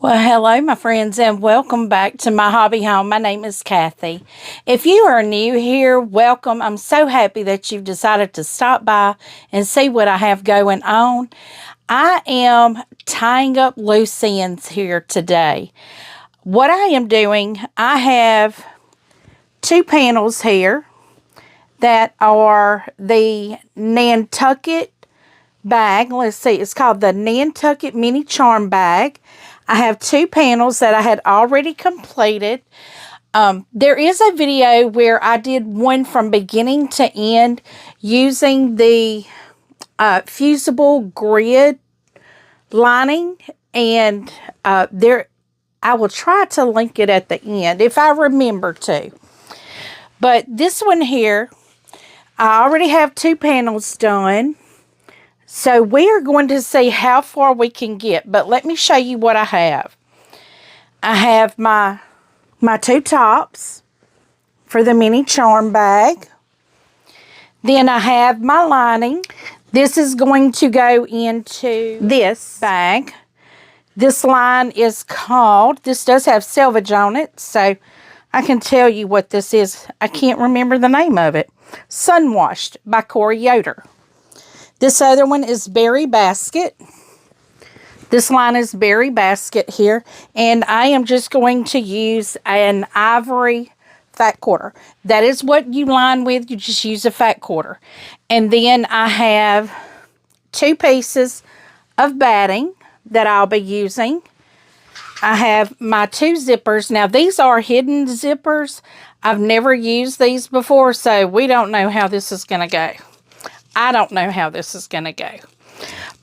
Well, hello, my friends, and welcome back to my hobby home. My name is Cathy. If you are new here, welcome. I'm so happy that you've decided to stop by and see what I have going on. I am tying up loose ends here today. What I am doing, I have two panels here that are the Nantucket bag. Let's see, it's called the Nantucket Mini Charm Bag. I have two panels that I had already completed. There is a video where I did one from beginning to end using the fusible grid lining, and I will try to link it at the end if I remember to. But this one here, I already have two panels done. So we are going to see how far we can get, but let me show you what I have. I have my two tops for the mini charm bag. Then I have my lining. This is going to go into this bag. This line is called, this does have selvage on it, so I can tell you what this is. I can't remember the name of it. Sunwashed by Corey Yoder. This other one is Berry Basket. This line is Berry Basket here. And I am just going to use an ivory fat quarter. That is what you line with. You just use a fat quarter. And then I have two pieces of batting that I'll be using. I have my two zippers. Now, these are hidden zippers. I've never used these before, so we don't know how this is going to go. I don't know how this is going to go.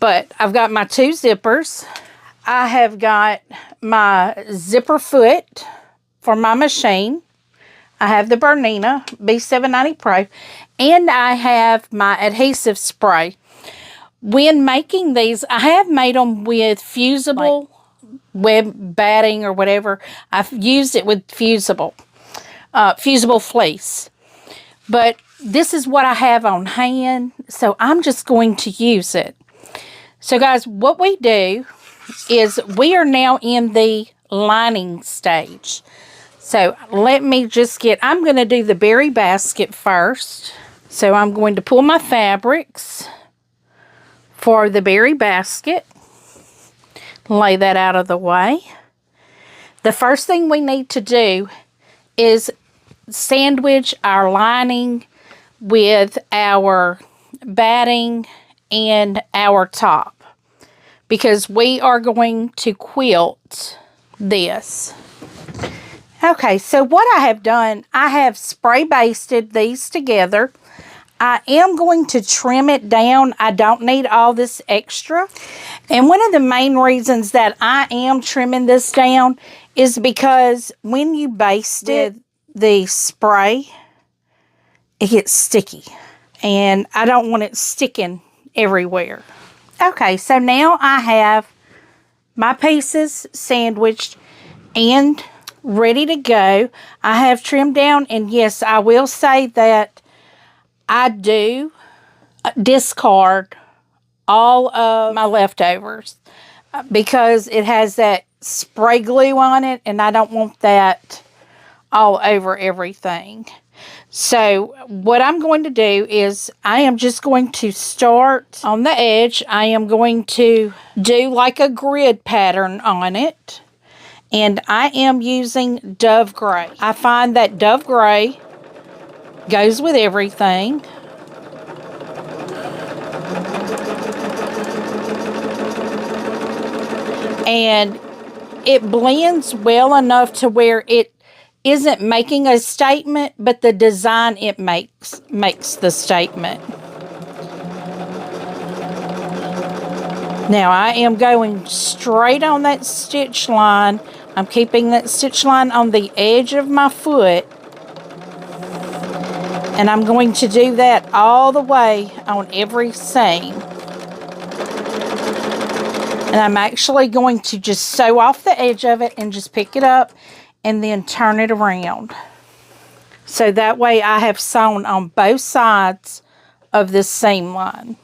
But I've got my two zippers. I have got my zipper foot for my machine. I have the Bernina B790 Pro. And I have my adhesive spray. When making these, I have made them with fusible web batting or whatever. I've used it with fusible fleece. But this is what I have on hand, so I'm just going to use it. So guys, what we do is we are now in the lining stage. So let me just I'm going to do the berry basket first. So I'm going to pull my fabrics for the berry basket. Lay that out of the way. The first thing we need to do is sandwich our lining with our batting and our top, because we are going to quilt this. Okay, so what I have done, I have spray basted these together. I am going to trim it down. I don't need all this extra. And one of the main reasons that I am trimming this down is because when you baste it, the spray, it gets sticky, and I don't want it sticking everywhere. Okay, so now I have my pieces sandwiched and ready to go. I have trimmed down, and yes, I will say that I do discard all of my leftovers because it has that spray glue on it, and I don't want that all over everything. So what I'm going to do is I am just going to start on the edge. I am going to do like a grid pattern on it. And I am using Dove Gray. I find that Dove Gray goes with everything. And it blends well enough to where it isn't making a statement, but the design it makes the statement. Now I am going straight on that stitch line. I'm keeping that stitch line on the edge of my foot. And I'm going to do that all the way on every seam. And I'm actually going to just sew off the edge of it and just pick it up and then turn it around. So that way I have sewn on both sides of this seam line.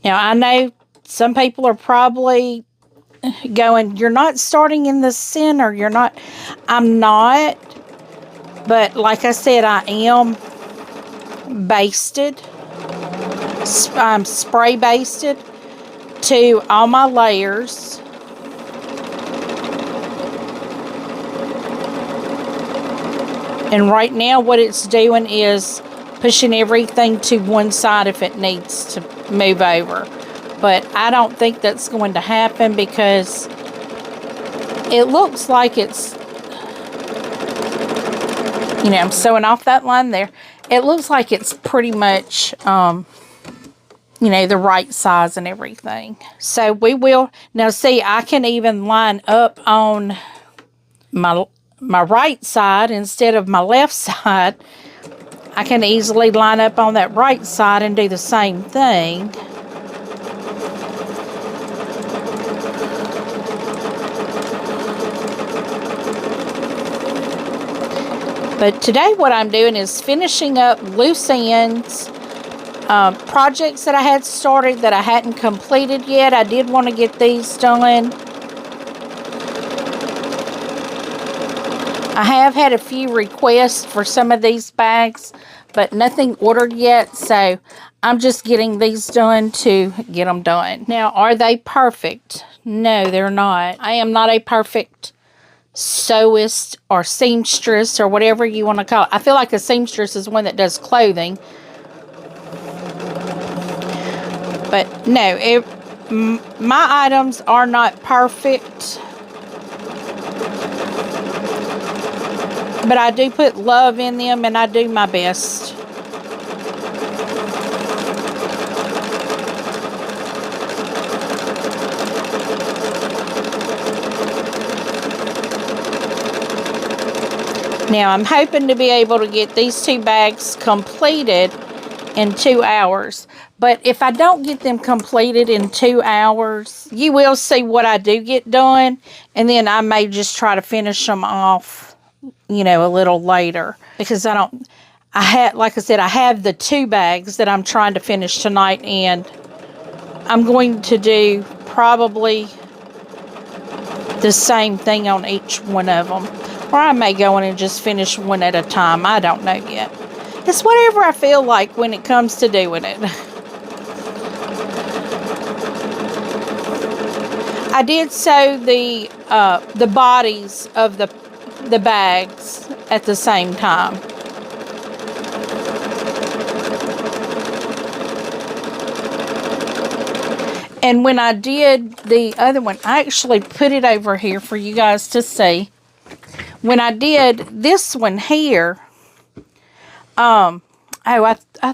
Now I know some people are probably going, you're not starting in the center. You're not. I'm not. But like I said, I am basted. I'm spray basted to all my layers. And right now what it's doing is pushing everything to one side if it needs to move over. But I don't think that's going to happen because it looks like it's, you know, I'm sewing off that line there. It looks like it's pretty much, you know, the right size and everything. So we will, now see, I can even line up on my right side instead of my left side. I can easily line up on that right side and do the same thing. But today what I'm doing is finishing up loose ends, projects that I had started that I hadn't completed yet. I did want to get these done. I have had a few requests for some of these bags, but nothing ordered yet, so I'm just getting these done to get them done. Now, are they perfect? No, they're not. I am not a perfect sewist or seamstress or whatever you want to call it. I feel like a seamstress is one that does clothing. But no, my items are not perfect. But I do put love in them and I do my best. Now I'm hoping to be able to get these 2 bags completed in 2 hours. But if I don't get them completed in 2 hours, you will see what I do get done. And then I may just try to finish them off, you know, a little later. Because like I said, I have the 2 bags that I'm trying to finish tonight. And I'm going to do probably the same thing on each one of them. Or I may go in and just finish one at a time. I don't know yet. It's whatever I feel like when it comes to doing it. I did sew the bodies of the bags at the same time. And when I did the other one, I actually put it over here for you guys to see. When I did this one here, I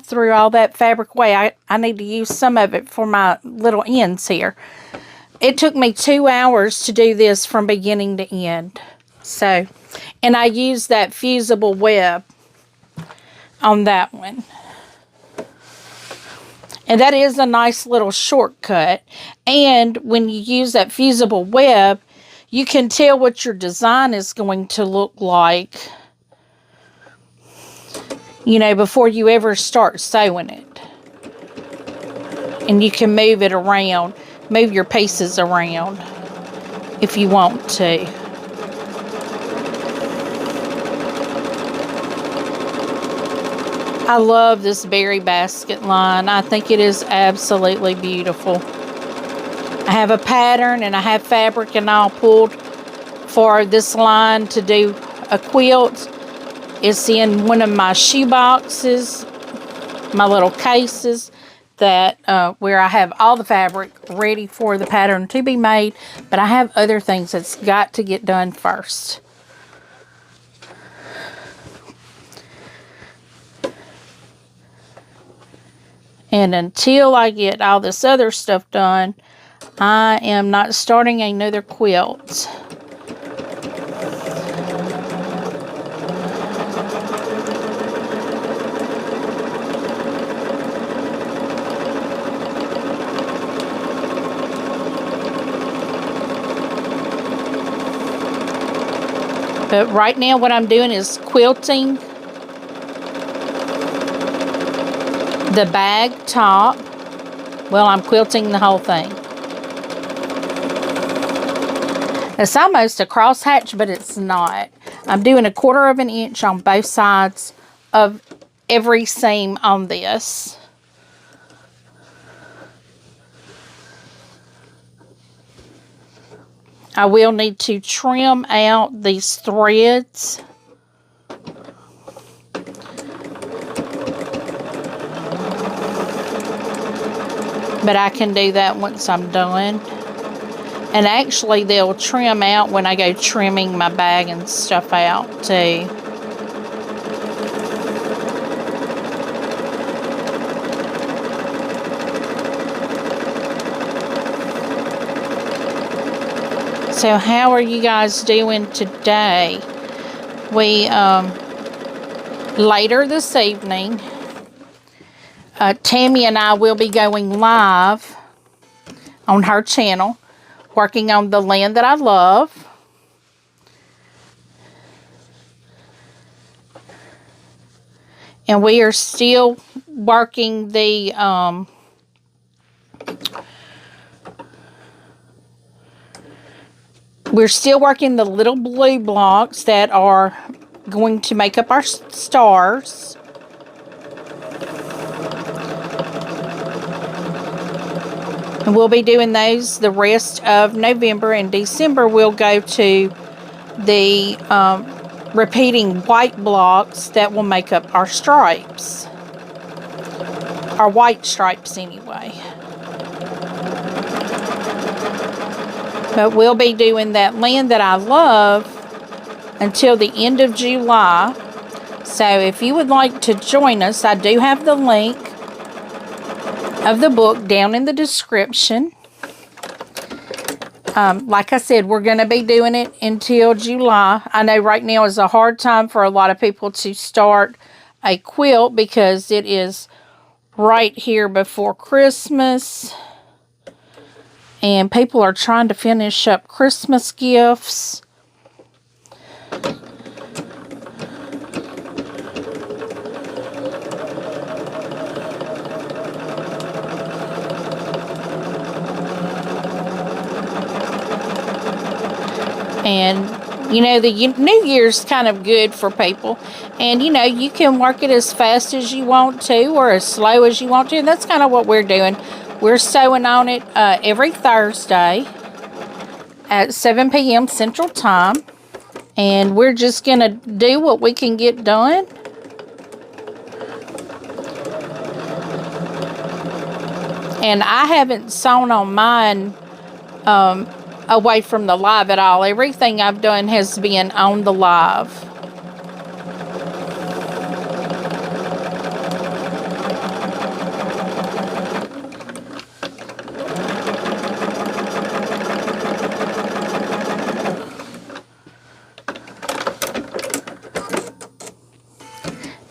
threw all that fabric away. I need to use some of it for my little ends here. It took me 2 hours to do this from beginning to end. So, and I used that fusible web on that one. And that is a nice little shortcut. And when you use that fusible web, you can tell what your design is going to look like, you know, before you ever start sewing it. And you can move it around, move your pieces around if you want to. I love this berry basket line. I think it is absolutely beautiful. I have a pattern and I have fabric and all pulled for this line to do a quilt. It's in one of my shoe boxes, my little cases that where I have all the fabric ready for the pattern to be made, but I have other things that's got to get done first. And until I get all this other stuff done, I am not starting another quilt. But right now what I'm doing is quilting the bag top. Well, I'm quilting the whole thing. It's almost a cross hatch, but it's not. I'm doing 1/4 of an inch on both sides of every seam on this. I will need to trim out these threads. But I can do that once I'm done. And actually, they'll trim out when I go trimming my bag and stuff out, too. So, how are you guys doing today? We, later this evening, Tammy and I will be going live on her channel, working on the land that I love. And we are still working the little blue blocks that are going to make up our stars. And we'll be doing those the rest of November. And December we'll go to the repeating white blocks that will make up our stripes. Our white stripes anyway. But we'll be doing that land that I love until the end of July. So if you would like to join us, I do have the link of the book down in the description. Like I said, we're going to be doing it until July. I know right now is a hard time for a lot of people to start a quilt because it is right here before Christmas. And people are trying to finish up Christmas gifts. And, you know, the New Year's kind of good for people. And, you know, you can work it as fast as you want to or as slow as you want to. And that's kind of what we're doing. We're sewing on it every Thursday at 7 p.m. Central Time. And we're just going to do what we can get done. And I haven't sewn on mine away from the live at all. Everything I've done has been on the live.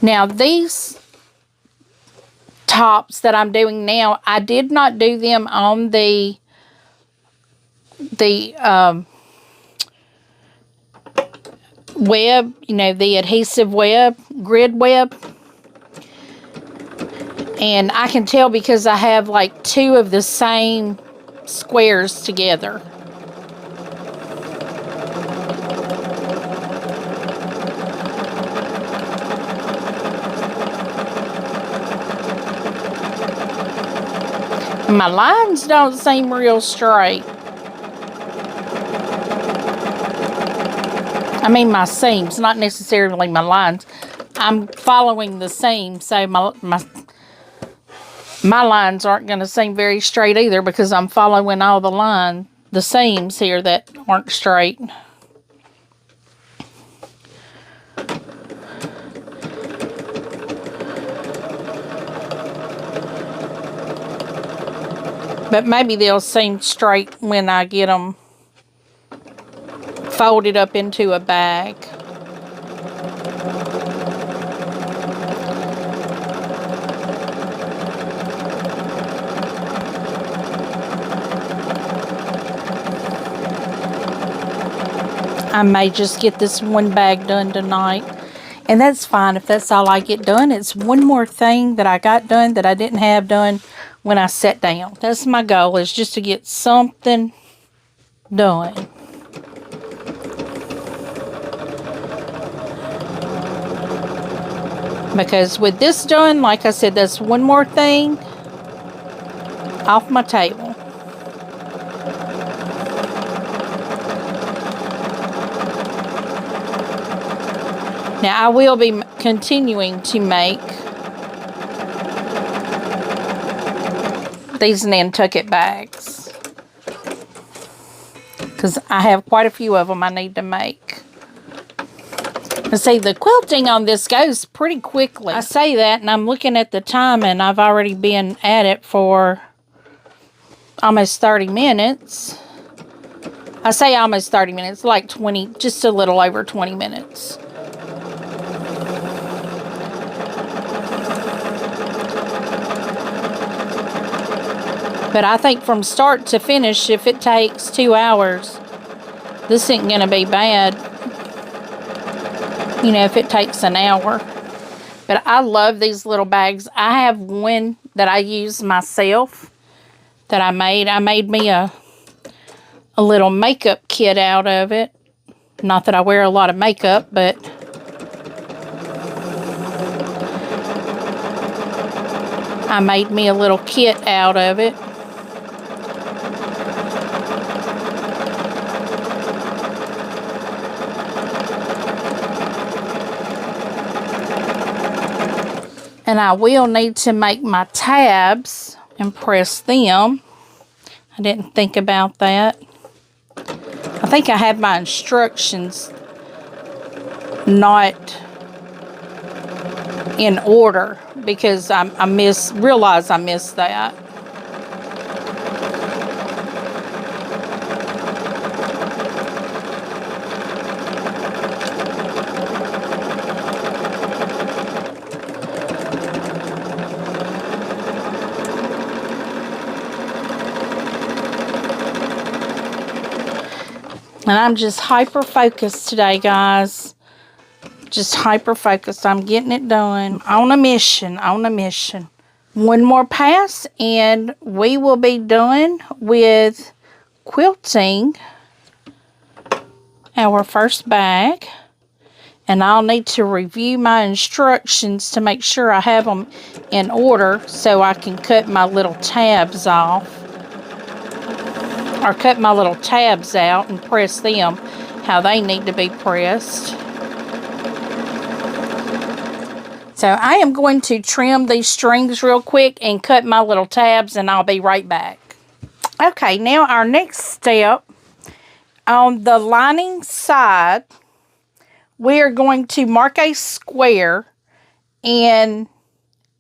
Now these tops that I'm doing now, I did not do them on the web, you know, the adhesive web, grid web. And I can tell because I have like 2 of the same squares together. My lines don't seem real straight. I mean my seams, not necessarily my lines. I'm following the seam, so my lines aren't going to seem very straight either because I'm following all the seams here that aren't straight. But maybe they'll seem straight when I get them folded up into a bag. I may just get this one bag done tonight. And that's fine if that's all I get done. It's one more thing that I got done that I didn't have done when I sat down. That's my goal, is just to get something done. Because with this done, like I said, that's one more thing off my table. Now, I will be continuing to make these Nantucket bags, because I have quite a few of them I need to make. And see, the quilting on this goes pretty quickly. I say that, and I'm looking at the time, and I've already been at it for almost 30 minutes. I say almost 30 minutes, like 20, just a little over 20 minutes. But I think from start to finish, if it takes 2 hours, this ain't going to be bad. You know, if it takes an hour. But I love these little bags. I have one that I use myself that I made. I made me a little makeup kit out of it. Not that I wear a lot of makeup, but I made me a little kit out of it. And I will need to make my tabs and press them. I didn't think about that. I think I had my instructions not in order because I realized I missed that. And I'm just hyper focused today, guys. Just hyper focused. I'm getting it done. On a mission. On a mission. One more pass and we will be done with quilting our first bag. And I'll need to review my instructions to make sure I have them in order so I can cut my little tabs off. Or cut my little tabs out and press them how they need to be pressed. So I am going to trim these strings real quick and cut my little tabs, and I'll be right back. Okay, now our next step, on the lining side, we are going to mark a square in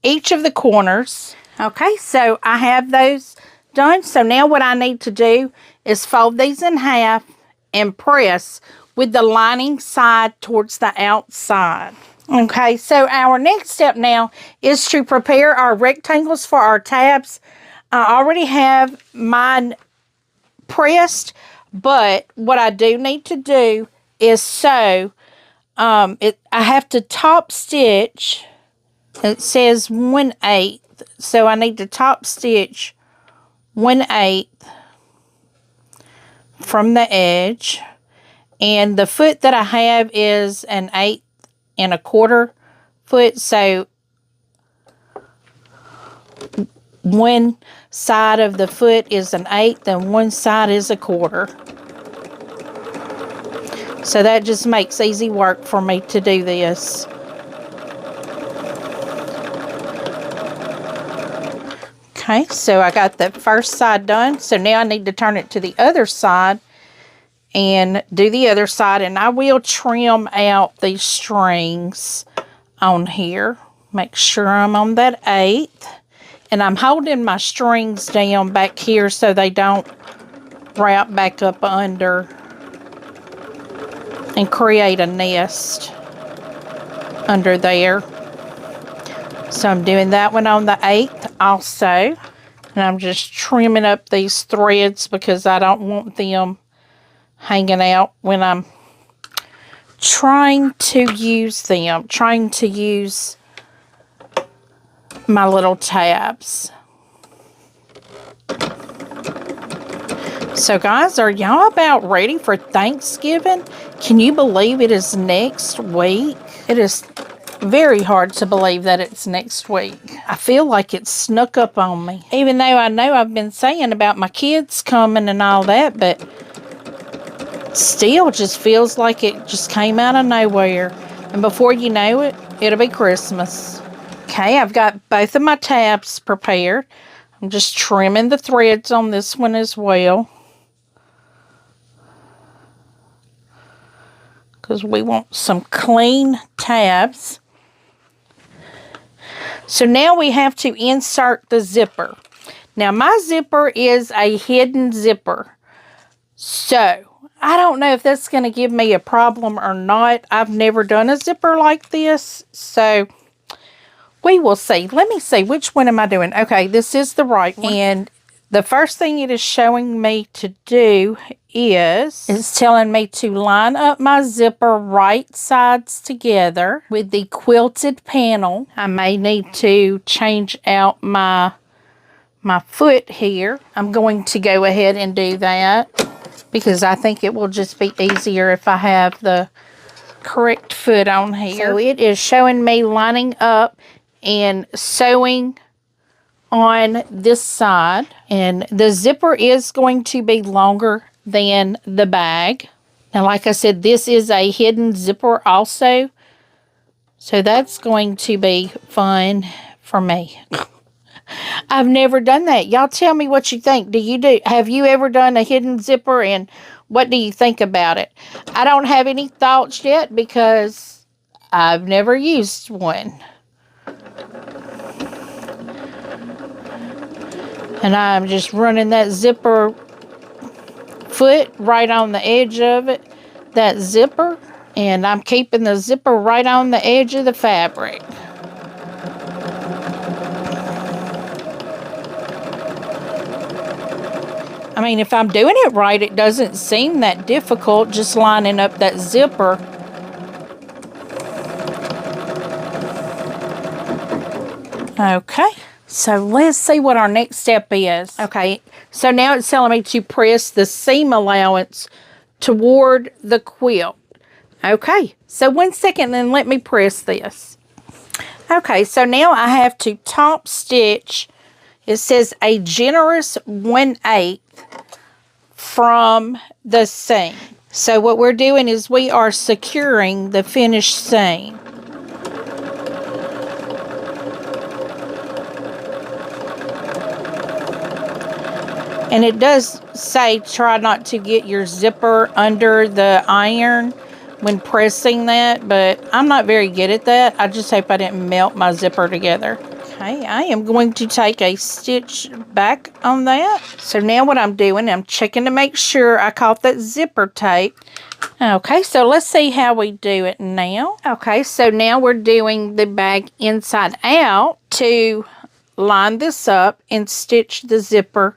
each of the corners. Okay, so I have those done. So now what I need to do is fold these in half and press with the lining side towards the outside. Okay, so our next step now is to prepare our rectangles for our tabs. I already have mine pressed, but what I do need to do is sew. I have to top stitch. It says 1/8, so I need to top stitch 1/8 from the edge, and the foot that I have is an 1/8 1/4 foot, so one side of the foot is an 1/8 and one side is 1/4. So that just makes easy work for me to do this. Okay, so I got the first side done. So now I need to turn it to the other side and do the other side. And I will trim out these strings on here. Make sure I'm on that 1/8. And I'm holding my strings down back here so they don't wrap back up under and create a nest under there. So I'm doing that one on the 1/8 also. And I'm just trimming up these threads because I don't want them hanging out when I'm trying to use them. Trying to use my little tabs. So guys, are y'all about ready for Thanksgiving? Can you believe it is next week? It is very hard to believe that it's next week. I feel like it's snuck up on me. Even though I know I've been saying about my kids coming and all that, but still just feels like it just came out of nowhere. And before you know it, it'll be Christmas. Okay, I've got both of my tabs prepared. I'm just trimming the threads on this one as well, because we want some clean tabs. So now we have to insert the zipper. Now my zipper is a hidden zipper. So I don't know if that's going to give me a problem or not. I've never done a zipper like this, so we will see. Let me see, which one am I doing? Okay, this is the right one. And the first thing it is showing me to do is it's telling me to line up my zipper right sides together with the quilted panel. I may need to change out my foot here. I'm going to go ahead and do that because I think it will just be easier if I have the correct foot on here. So it is showing me lining up and sewing on this side, and the zipper is going to be longer than the bag. Now, like I said, this is a hidden zipper also, so that's going to be fun for me. I've never done that. Y'all tell me what you think. Have you ever done a hidden zipper, and what do you think about it? I don't have any thoughts yet because I've never used one. And I'm just running that zipper foot right on the edge of it, that zipper, and I'm keeping the zipper right on the edge of the fabric. I mean, if I'm doing it right, it doesn't seem that difficult, just lining up that zipper. Okay. So let's see what our next step is. Okay, so now it's telling me to press the seam allowance toward the quilt. Okay, so 1 second, then let me press this. Okay, so now I have to top stitch. It says a generous 1/8 from the seam. So what we're doing is we are securing the finished seam. And it does say try not to get your zipper under the iron when pressing that, but I'm not very good at that. I just hope I didn't melt my zipper together. Okay, I am going to take a stitch back on that. So now what I'm doing, I'm checking to make sure I caught that zipper tape. Okay, so let's see how we do it now. Okay, so now we're doing the bag inside out to line this up and stitch the zipper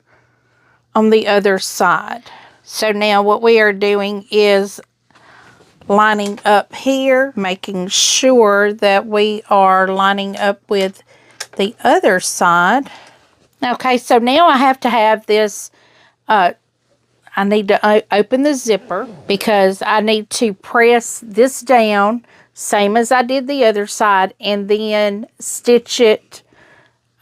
on the other side. So now what we are doing is lining up here, making sure that we are lining up with the other side. Okay, so now I have to have this, I need to open the zipper because I need to press this down, same as I did the other side, and then stitch it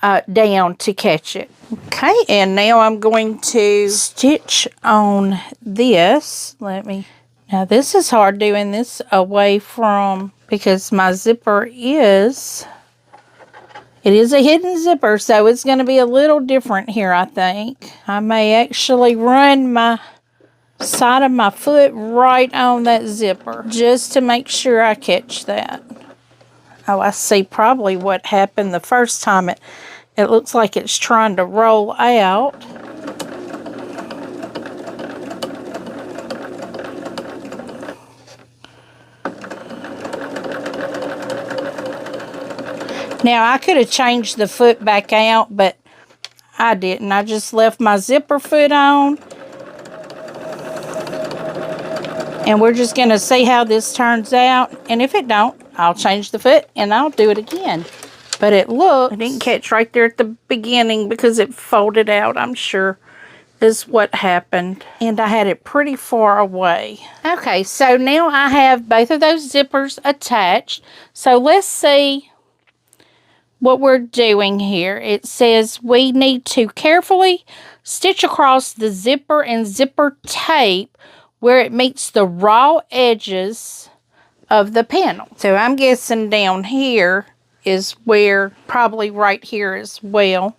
down to catch it. Okay, and now I'm going to stitch on this. Now this is hard doing this away from, because my zipper it is a hidden zipper, so it's going to be a little different here, I think. I may actually run my side of my foot right on that zipper just to make sure I catch that. Oh, I see probably what happened the first time. It looks like it's trying to roll out. Now, I could have changed the foot back out, but I didn't. I just left my zipper foot on. And we're just going to see how this turns out. And if it don't, I'll change the foot and I'll do it again. But it didn't catch right there at the beginning because it folded out, I'm sure. is what happened. And I had it pretty far away. Okay, so now I have both of those zippers attached. So let's see what we're doing here. It says we need to carefully stitch across the zipper and zipper tape where it meets the raw edges of the panel. So I'm guessing down here is where, probably right here as well.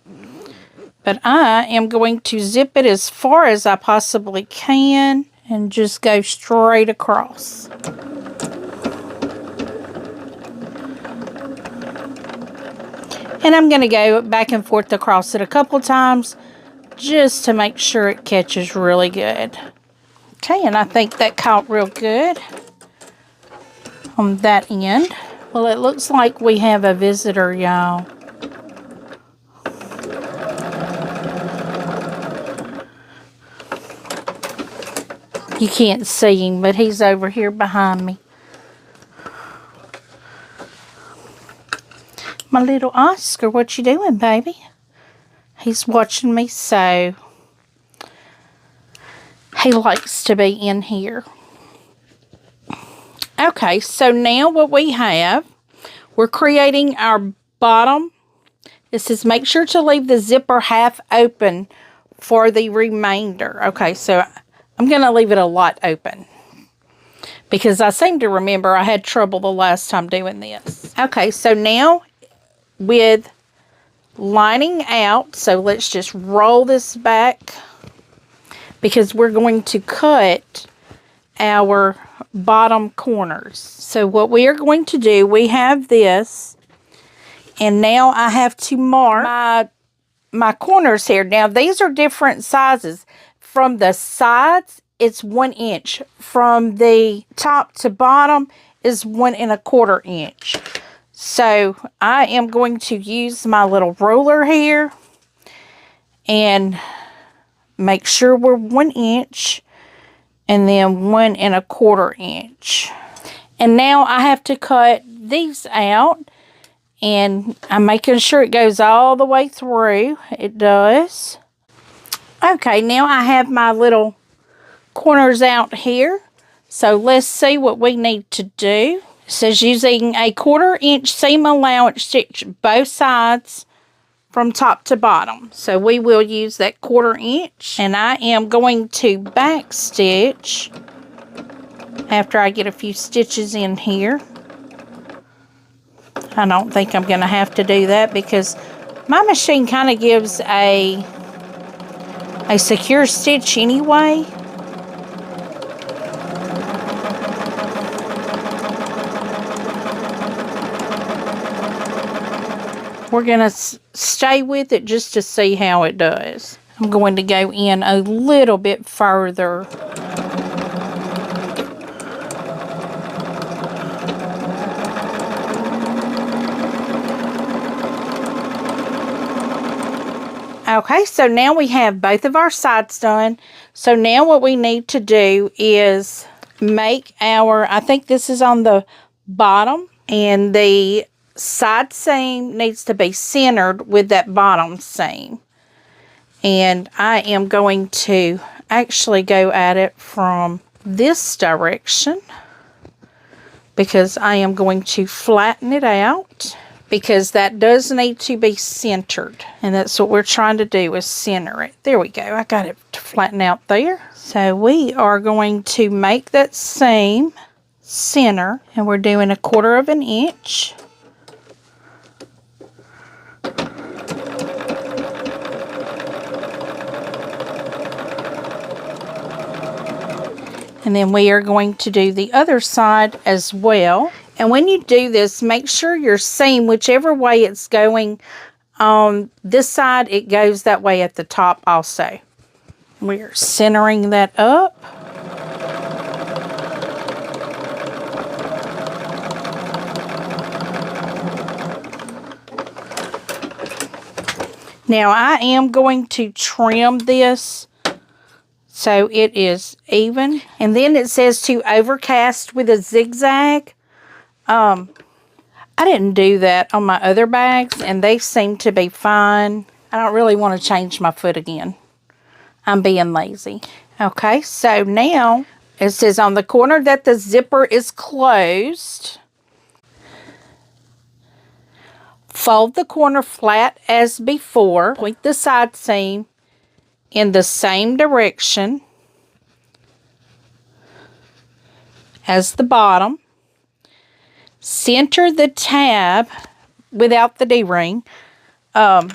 But I am going to zip it as far as I possibly can and just go straight across. And I'm going to go back and forth across it a couple times just to make sure it catches really good. Okay, and I think that caught real good on that end. Well, it looks like we have a visitor, y'all. You can't see him, but he's over here behind me. My little Oscar, what you doing, baby? He's watching me, so he likes to be in here. Okay, so now what we have, we're creating our bottom. It says make sure to leave the zipper half open for the remainder. Okay, so I'm going to leave it a lot open because I seem to remember I had trouble the last time doing this. Okay, so now with lining out, so let's just roll this back because we're going to cut our bottom corners. So what we are going to do, we have this, and now I have to mark my corners here. Now these are different sizes. From the sides, it's 1 inch. From the top to bottom is 1 1/4 inch. So I am going to use my little ruler here and make sure we're 1 inch and then 1 1/4 inch. And now I have to cut these out, and I'm making sure it goes all the way through. It does. Okay, now I have my little corners out here. So let's see what we need to do. It says using a 1/4 inch seam allowance, stitch both sides from top to bottom. So we will use that 1/4 inch, and I am going to back stitch after I get a few stitches in here. I don't think I'm going to have to do that because my machine kind of gives a secure stitch anyway. We're going to stay with it just to see how it does. I'm going to go in a little bit further. Okay, so now we have both of our sides done. So now what we need to do is make our, I think this is on the bottom, and the side seam needs to be centered with that bottom seam. And I am going to actually go at it from this direction because I am going to flatten it out, because that does need to be centered. And that's what we're trying to do, is center it. There we go. I got it to flatten out there. So we are going to make that seam center, and we're doing 1/4 inch. And then we are going to do the other side as well. And when you do this, make sure your seam, whichever way it's going on this side, it goes that way at the top also. We're centering that up. Now I am going to trim this so it is even. And then it says to overcast with a zigzag. I didn't do that on my other bags, and they seem to be fine. I don't really want to change my foot again. I'm being lazy. Okay, so now it says on the corner that the zipper is closed. Fold the corner flat as before. Point the side seam in the same direction as the bottom. Center the tab without the D-ring. I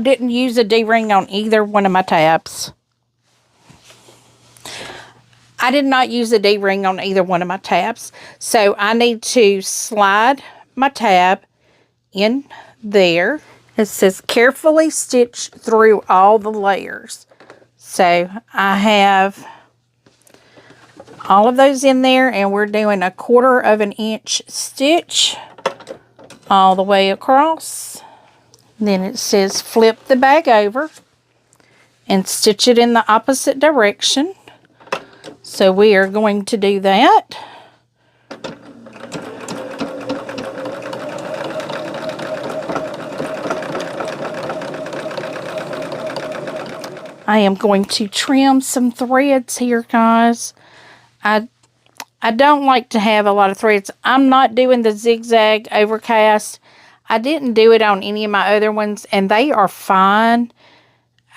didn't use a D-ring on either one of my tabs. I did not use a D-ring on either one of my tabs. So I need to slide my tab in there. It says carefully stitch through all the layers. So I have all of those in there, and we're doing a 1/4 inch stitch all the way across. Then it says flip the bag over and stitch it in the opposite direction. So we are going to do that. I am going to trim some threads here, guys. I don't like to have a lot of threads. I'm not doing the zigzag overcast. I didn't do it on any of my other ones, and they are fine.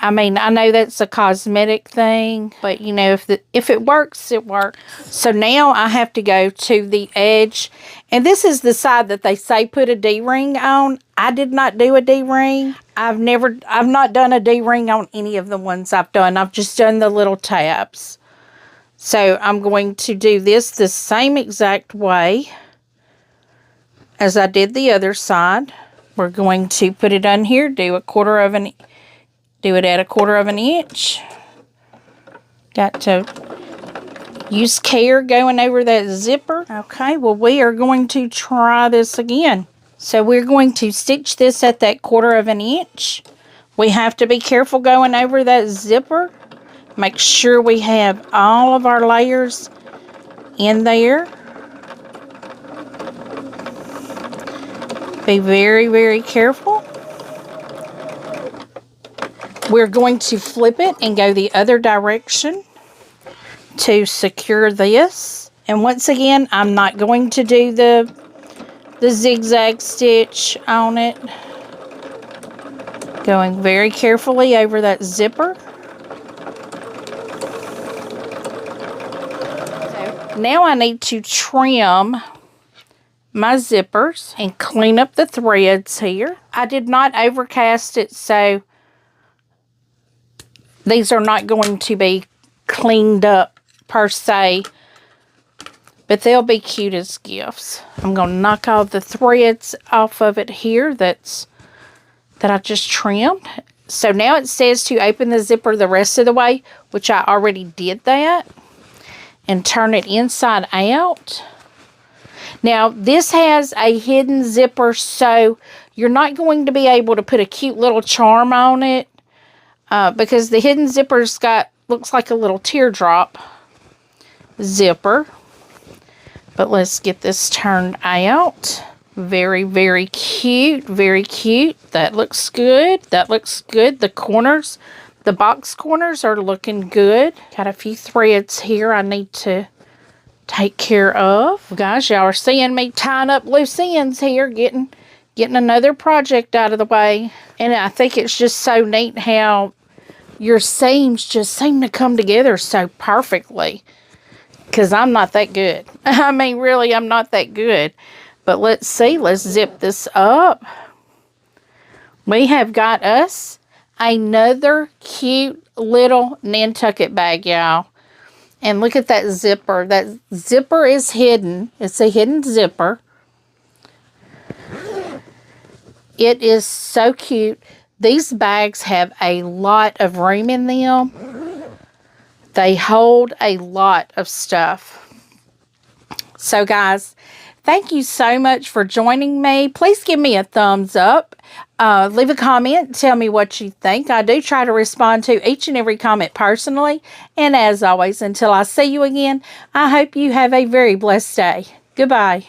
I mean, I know that's a cosmetic thing, but you know, if it works, it works. So now I have to go to the edge, and this is the side that they say put a D-ring on. I did not do a D-ring. I've not done a D-ring on any of the ones I've done. I've just done the little tabs. So I'm going to do this the same exact way as I did the other side. We're going to put it on here, do it at 1/4 inch. Got to use care going over that zipper. Okay, well, we are going to try this again. So we're going to stitch this at that 1/4 inch. We have to be careful going over that zipper. Make sure we have all of our layers in there. Be very, very careful. We're going to flip it and go the other direction to secure this. And once again, I'm not going to do the zigzag stitch on it. Going very carefully over that zipper. So now I need to trim my zippers and clean up the threads here. I did not overcast it, so these are not going to be cleaned up per se, but they'll be cute as gifts. I'm going to knock all the threads off of it here that I just trimmed. So now it says to open the zipper the rest of the way, which I already did that, and turn it inside out. Now, this has a hidden zipper, so you're not going to be able to put a cute little charm on it because the hidden zipper's looks like a little teardrop zipper. But let's get this turned out. Very, very cute. Very cute. That looks good. That looks good. The corners, the box corners are looking good. Got a few threads here I need to take care of. Guys, y'all are seeing me tying up loose ends here, getting another project out of the way. And I think it's just so neat how your seams just seem to come together so perfectly. Because I'm not that good. I mean, really, I'm not that good. But let's see. Let's zip this up. We have got us another cute little Nantucket bag, y'all. And look at that zipper. That zipper is hidden. It's a hidden zipper. It is so cute. These bags have a lot of room in them. They hold a lot of stuff. So guys, thank you so much for joining me. Please give me a thumbs up. Leave a comment. Tell me what you think. I do try to respond to each and every comment personally. And as always, until I see you again, I hope you have a very blessed day. Goodbye.